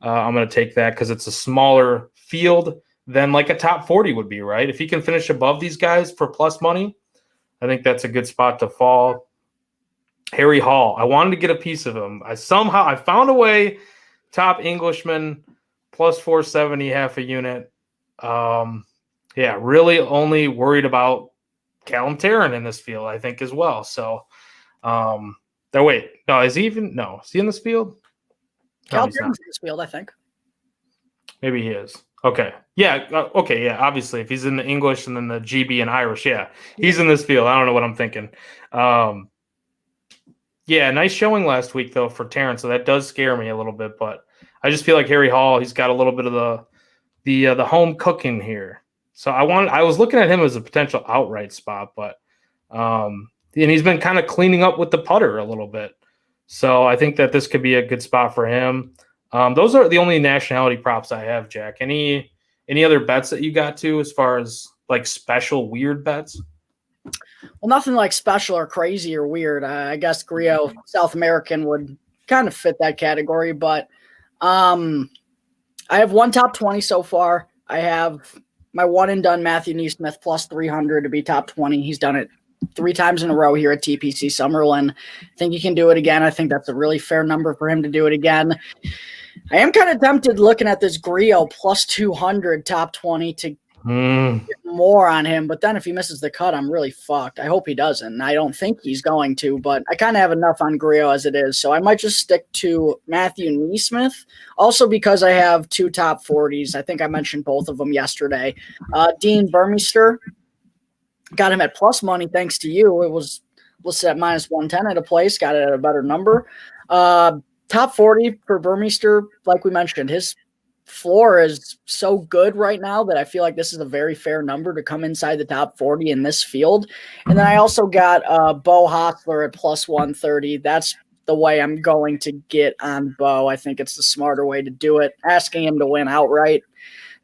I'm going to take that because it's a smaller field than like a top 40 would be, right? If he can finish above these guys for plus money, I think that's a good spot to fall. Harry Hall, I wanted to get a piece of him. I found a way. Top Englishman, plus 470, half a unit. Really only worried about Callum Tarran in this field, I think, as well. So, is he in this field? Callum Tarran's in this field, I think. Maybe he is. Okay. Yeah. Okay. Yeah. Obviously, if he's in the English and then the GB and Irish, yeah, he's in this field. I don't know what I'm thinking. Nice showing last week though for Terrence, so that does scare me a little bit. But I just feel like Harry Hall, he's got a little bit of the home cooking here. So I was looking at him as a potential outright spot, but and he's been kind of cleaning up with the putter a little bit. So I think that this could be a good spot for him. Those are the only nationality props I have, Jack. Any other bets that you got to as far as like special weird bets? Well, nothing like special or crazy or weird. I guess Grillo, South American, would kind of fit that category. But I have one top 20 so far. I have my one and done Matthew Neesmith plus 300 to be top 20. He's done it 3 times in a row here at TPC Summerlin. I think he can do it again. I think that's a really fair number for him to do it again. I am kind of tempted looking at this Grillo plus 200 top 20 to get more on him. But then if he misses the cut, I'm really fucked. I hope he doesn't. I don't think he's going to, but I kind of have enough on Grillo as it is. So I might just stick to Matthew Neesmith. Also because I have 2 top 40s. I think I mentioned both of them yesterday. Dean Burmeister. Got him at plus money thanks to you. It was listed at minus 110 at a place. Got it at a better number. Top 40 for Burmeister, like we mentioned, his floor is so good right now that I feel like this is a very fair number to come inside the top 40 in this field. And then I also got Bo Hockler at plus 130. That's the way I'm going to get on Bo. I think it's the smarter way to do it. Asking him to win outright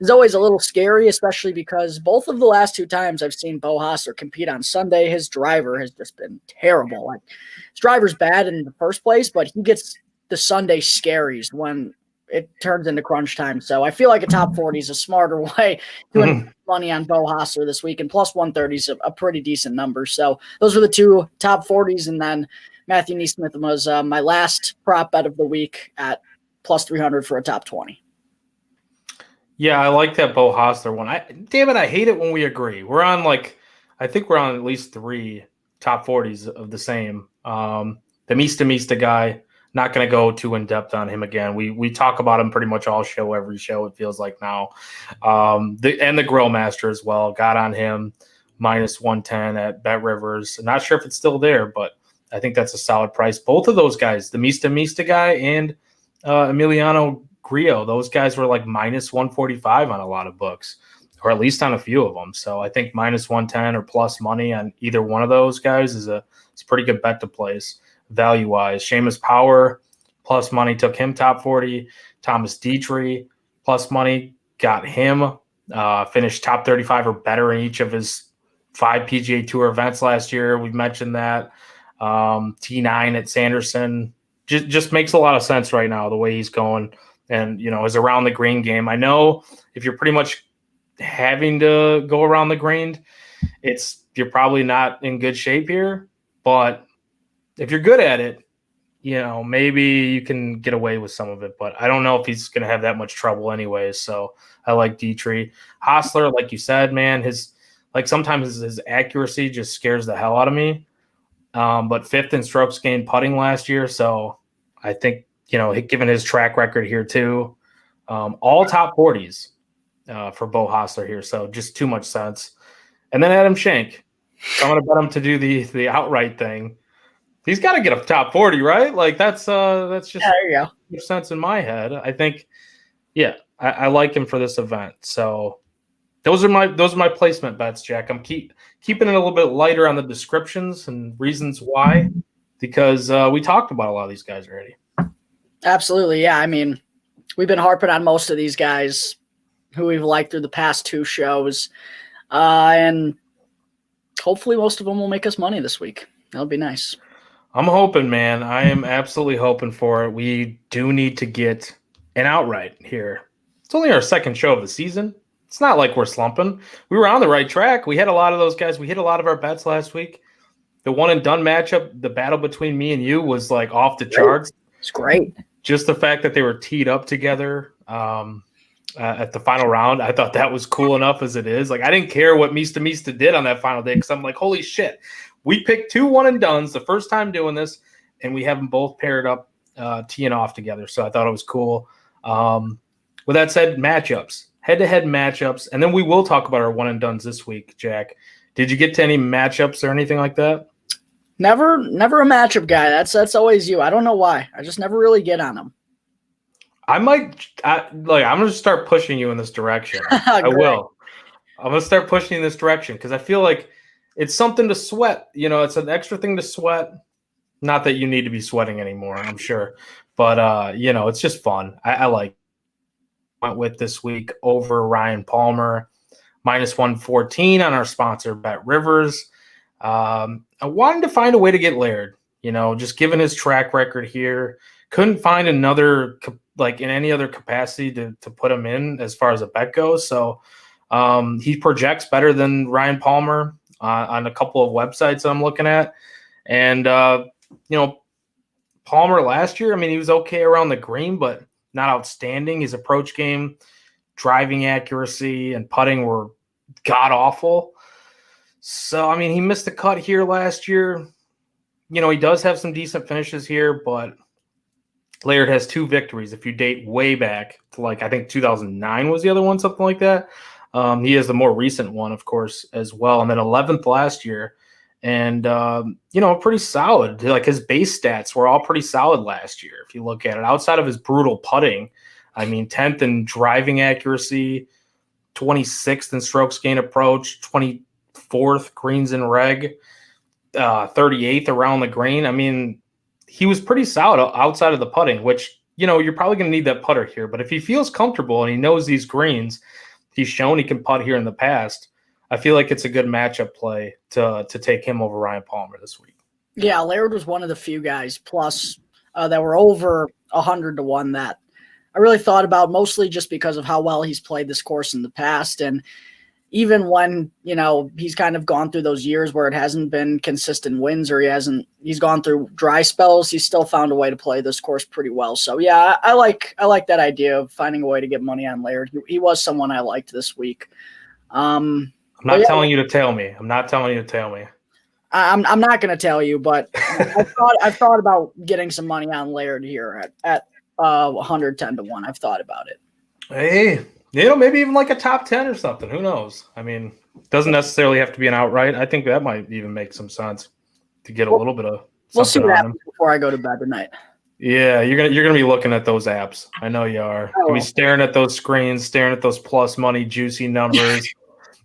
is always a little scary, especially because both of the last 2 times I've seen Bo Hockler compete on Sunday, his driver has just been terrible. Like, his driver's bad in the first place, but he gets the Sunday scaries when it turns into crunch time. So I feel like a top 40 is a smarter way to invest money on Bo Hostler this week, and plus 130 is a pretty decent number. So those are the two top 40s, and then Matthew Neesmith was my last prop bet of the week at plus 300 for a top 20. Yeah, I like that Bo Hostler one. Damn it, I hate it when we agree. I think we're on at least 3 top 40s of the same. The Mista guy, not going to go too in depth on him again. We talk about him pretty much every show, it feels like now. The Grill Master as well, got on him minus 110 at Bet Rivers. Not sure if it's still there, but I think that's a solid price. Both of those guys, the Mista guy and Emiliano Grillo, those guys were like minus 145 on a lot of books, or at least on a few of them. So I think minus 110 or plus money on either one of those guys is a pretty good bet to place value-wise. Seamus Power, plus money, took him top 40. Thomas Dietrich, plus money, got him. Finished top 35 or better in each of his 5 PGA Tour events last year. We've mentioned that. T9 at Sanderson. Just makes a lot of sense right now, the way he's going. And, his around the green game. I know if you're pretty much having to go around the green, you're probably not in good shape here. But if you're good at it, maybe you can get away with some of it. But I don't know if he's going to have that much trouble anyways. So I like Dietrich. Hostler, like you said, man, sometimes his accuracy just scares the hell out of me. But 5th in strokes gained putting last year. So I think, given his track record here too, all top 40s for Bo Hostler here. So just too much sense. And then Adam Schenk. I'm going to bet him to do the outright thing. He's got to get a top 40, right? Like that's just there you go. Sense in my head. I think, I like him for this event. So those are my placement bets, Jack. I'm keeping it a little bit lighter on the descriptions and reasons why, because we talked about a lot of these guys already. Absolutely, yeah. I mean, we've been harping on most of these guys who we've liked through the past 2 shows, and hopefully most of them will make us money this week. That'll be nice. I'm hoping, man. I am absolutely hoping for it. We do need to get an outright here. It's only our 2nd show of the season. It's not like we're slumping. We were on the right track. We had a lot of those guys. We hit a lot of our bets last week. The one and done matchup, the battle between me and you, was like off the charts. It's great. Just the fact that they were teed up together at the final round, I thought that was cool enough as it is. Like, I didn't care what Mista did on that final day, because I'm like, holy shit. We picked 2 one and dones, the first time doing this, and we have them both paired up, teeing off together. So I thought it was cool. With that said, matchups, head-to-head matchups, and then we will talk about our one and dones this week, Jack. Did you get to any matchups or anything like that? Never a matchup guy. That's always you. I don't know why. I just never really get on them. I'm going to start pushing you in this direction. I will. I'm going to start pushing you in this direction because I feel like it's something to sweat. It's an extra thing to sweat. Not that you need to be sweating anymore, I'm sure. But, it's just fun. I like went with this week over Ryan Palmer, minus 114 on our sponsor, Bet Rivers. I wanted to find a way to get Laird, just given his track record here. Couldn't find another, like in any other capacity to put him in as far as a bet goes. So he projects better than Ryan Palmer on a couple of websites I'm looking at. And, Palmer last year, he was okay around the green, but not outstanding. His approach game, driving accuracy, and putting were god-awful. So, he missed the cut here last year. He does have some decent finishes here, but Laird has 2 victories. If you date way back to I think 2009 was the other one, something like that. He has the more recent one, of course, as well. And then 11th last year. And, pretty solid. His base stats were all pretty solid last year, if you look at it. Outside of his brutal putting, 10th in driving accuracy, 26th in strokes gain approach, 24th greens and reg, 38th around the green. He was pretty solid outside of the putting, which, you're probably going to need that putter here. But if he feels comfortable and he knows these greens, he's shown he can putt here in the past. I feel like it's a good matchup play to take him over Ryan Palmer this week. Yeah, Laird was one of the few guys plus that were over 100 to 1 that I really thought about, mostly just because of how well he's played this course in the past. And even when, he's kind of gone through those years where it hasn't been consistent wins, or he's gone through dry spells, he's still found a way to play this course pretty well. So yeah, I like that idea of finding a way to get money on Laird. He was someone I liked this week. I'm not telling you to tell me. I'm not telling you to tell me. I'm not going to tell you, but I've thought about getting some money on Laird here at 110 to 1. I've thought about it. Hey, maybe even like a top 10 or something. Who knows? I mean, doesn't necessarily have to be an outright. I think that might even make some sense to get a little bit of something. We'll see what happens before I go to bed tonight. Yeah, you're gonna be looking at those apps. I know you are. You'll be staring at those screens, staring at those plus money juicy numbers.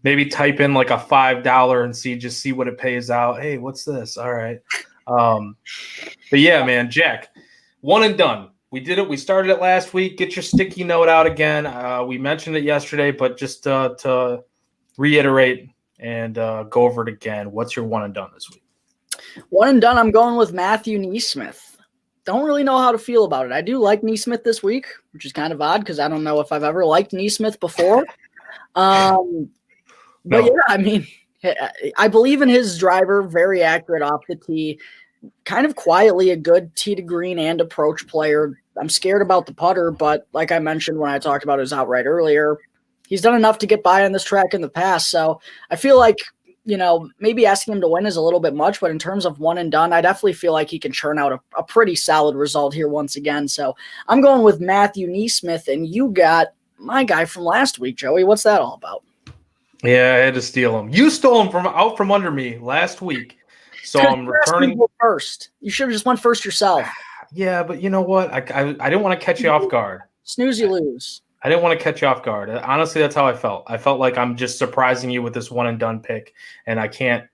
Maybe type in like a $5 and see what it pays out. Hey, what's this? All right. But yeah, man, Jack, one and done. We did it. We started it last week. Get your sticky note out again. We mentioned it yesterday, but just to reiterate and go over it again, what's your one and done this week? One and done, I'm going with Matthew Neesmith. Don't really know how to feel about it. I do like Neesmith this week, which is kind of odd because I don't know if I've ever liked Neesmith before. But yeah, I mean, I believe in his driver, very accurate off the tee, kind of quietly a good tee to green and approach player. I'm scared about the putter, but like I mentioned when I talked about his outright earlier, he's done enough to get by on this track in the past. So I feel like, maybe asking him to win is a little bit much, but in terms of one and done, I definitely feel like he can churn out a pretty solid result here once again. So I'm going with Matthew Neesmith, and you got my guy from last week, Joey. What's that all about? Yeah, I had to steal him. You stole him from under me last week. So I'm returning first. You should have just went first yourself. Yeah, but you know what? I didn't want to catch you off guard. Snooze, you lose. I didn't want to catch you off guard. Honestly, that's how I felt. I felt like I'm just surprising you with this one and done pick, and I can't,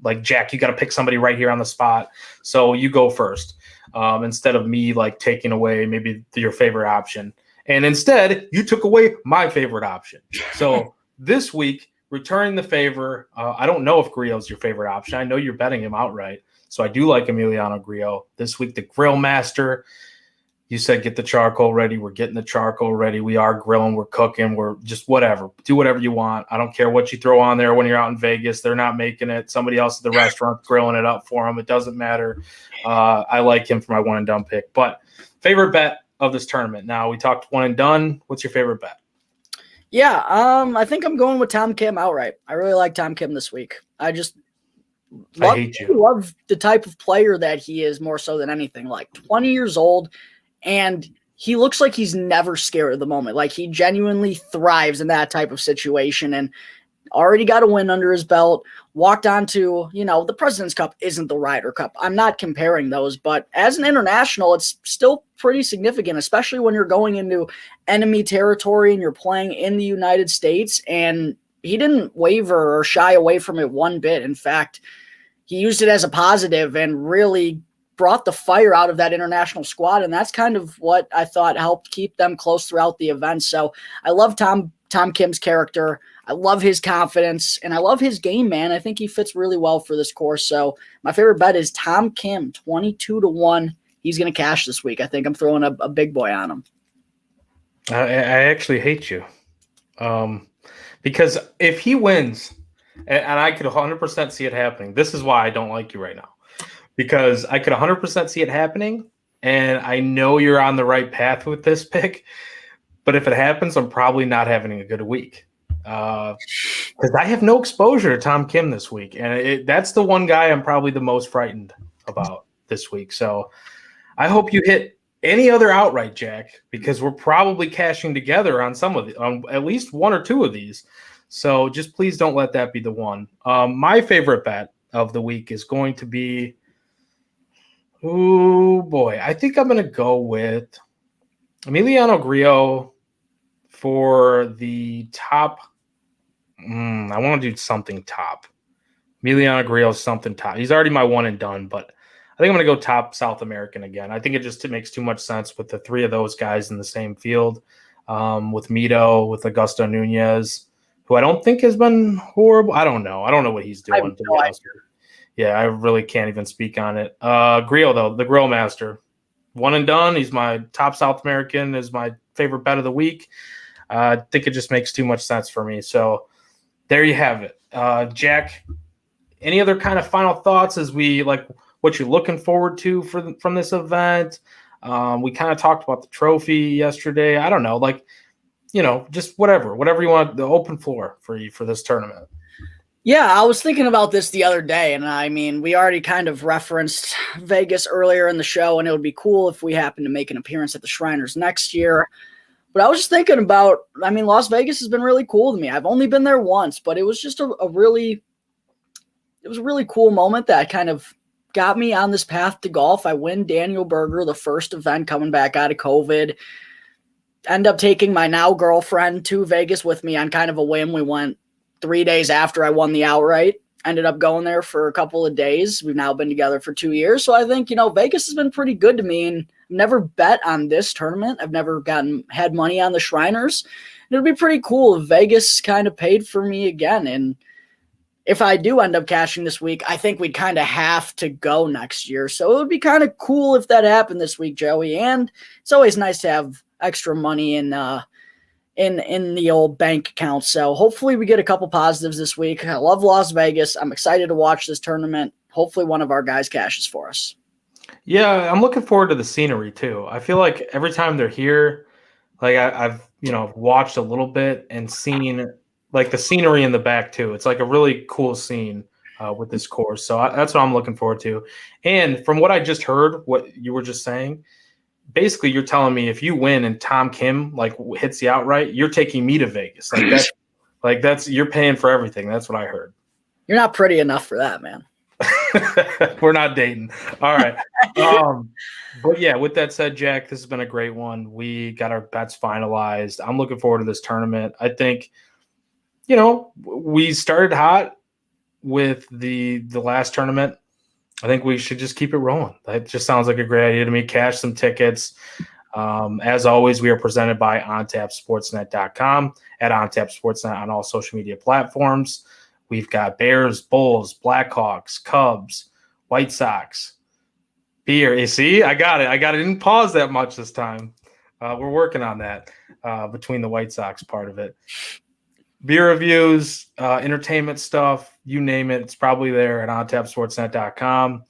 like Jack, you got to pick somebody right here on the spot. So you go first, instead of me like taking away maybe your favorite option. And instead, you took away my favorite option. So this week, returning the favor. I don't know if Grillo's your favorite option. I know you're betting him outright. So I do like Emiliano Grillo. This week, the Grill Master. You said get the charcoal ready. We're getting the charcoal ready. We are grilling. We're cooking. We're just whatever. Do whatever you want. I don't care what you throw on there when you're out in Vegas. They're not making it. Somebody else at the restaurant grilling it up for them. It doesn't matter. I like him for my one and done pick. But favorite bet of this tournament. Now, we talked one and done. What's your favorite bet? Yeah, I think I'm going with Tom Kim outright. I really like Tom Kim this week. I hate you. Love the type of player that he is more so than anything. Like 20 years old, and he looks like he's never scared of the moment. Like he genuinely thrives in that type of situation, and already got a win under his belt. Walked on to, the President's Cup isn't the Ryder Cup. I'm not comparing those, but as an international, it's still pretty significant, especially when you're going into enemy territory and you're playing in the United States. And he didn't waver or shy away from it one bit. In fact, he used it as a positive and really brought the fire out of that international squad. And that's kind of what I thought helped keep them close throughout the event. So I love Tom Kim's character. I love his confidence, and I love his game, man. I think he fits really well for this course. So my favorite bet is Tom Kim, 22 to 1. He's going to cash this week. I think I'm throwing a big boy on him. I actually hate you. Because if he wins, and I could 100% see it happening, this is why I don't like you right now. Because I could 100% see it happening, and I know you're on the right path with this pick. But if it happens, I'm probably not having a good week. Because I have no exposure to Tom Kim this week. And that's the one guy I'm probably the most frightened about this week. So I hope you hit any other outright, Jack, because we're probably cashing together on on at least one or two of these. So just please don't let that be the one. My favorite bet of the week is going to be, oh boy, I think I'm going to go with Emiliano Grillo for the top. I want to do something top. Emiliano Grillo, something top. He's already my one and done, but I think I'm going to go top South American again. I think it makes too much sense with the three of those guys in the same field, with Mito, with Augusto Nunez, who I don't think has been horrible. I don't know. I don't know what he's doing. To be honest. Yeah, I really can't even speak on it. Grillo, though, the Grill Master. One and done. He's my top South American, is my favorite bet of the week. I think it just makes too much sense for me. So there you have it. Jack, any other kind of final thoughts as we like what you're looking forward to from this event? We kind of talked about the trophy yesterday. I don't know, like, just whatever you want, the open floor for you for this tournament. Yeah, I was thinking about this the other day, and I mean, we already kind of referenced Vegas earlier in the show, and it would be cool if we happen to make an appearance at the Shriners next year. But I was just thinking about, I mean, Las Vegas has been really cool to me. I've only been there once, but it was just a really cool moment that kind of got me on this path to golf. I win Daniel Berger, the first event coming back out of COVID. End up taking my now girlfriend to Vegas with me on kind of a whim. We went 3 days after I won the outright. Ended up going there for a couple of days. We've now been together for 2 years. So I think, Vegas has been pretty good to me. And I've never bet on this tournament. I've never had money on the Shriners. And it'd be pretty cool if Vegas kind of paid for me again. And if I do end up cashing this week, I think we'd kind of have to go next year. So it would be kind of cool if that happened this week, Joey. And it's always nice to have extra money in the old bank account. So hopefully we get a couple positives this week. I love Las Vegas. I'm excited to watch this tournament. Hopefully one of our guys cashes for us. Yeah, I'm looking forward to the scenery too. I feel like every time they're here, like I've watched a little bit and seen like the scenery in the back too. It's like a really cool scene with this course. So that's what I'm looking forward to. And from what I just heard, what you were just saying, basically you're telling me if you win and Tom Kim like hits the outright, you're taking me to Vegas. Like that's you're paying for everything. That's what I heard. You're not pretty enough for that, man. We're not dating. All right. But yeah, with that said, Jack, this has been a great one. We got our bets finalized. I'm looking forward to this tournament. I think, we started hot with the last tournament. I think we should just keep it rolling. That just sounds like a great idea to me. Cash some tickets. As always, we are presented by OnTapSportsNet.com, at OnTapSportsNet on all social media platforms. We've got Bears, Bulls, Blackhawks, Cubs, White Sox, beer. You see, I got it. I didn't pause that much this time. We're working on that between the White Sox part of it. Beer reviews, entertainment stuff, you name it. It's probably there at OnTapSportsNet.com.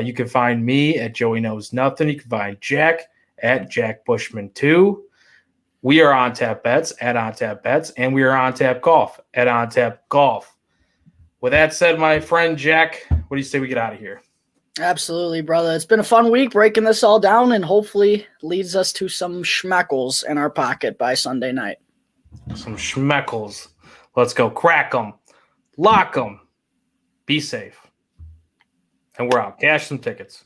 You can find me at Joey Knows Nothing. You can find Jack at Jack Bushman 2. We are On Tap Bets at On Tap Bets, and we are On Tap Golf at On Tap Golf. With that said, my friend Jack, what do you say we get out of here? Absolutely, brother. It's been a fun week breaking this all down, and hopefully leads us to some schmeckles in our pocket by Sunday night. Some schmeckles. Let's go. Crack them. Lock them. Be safe. And we're out. Cash some tickets.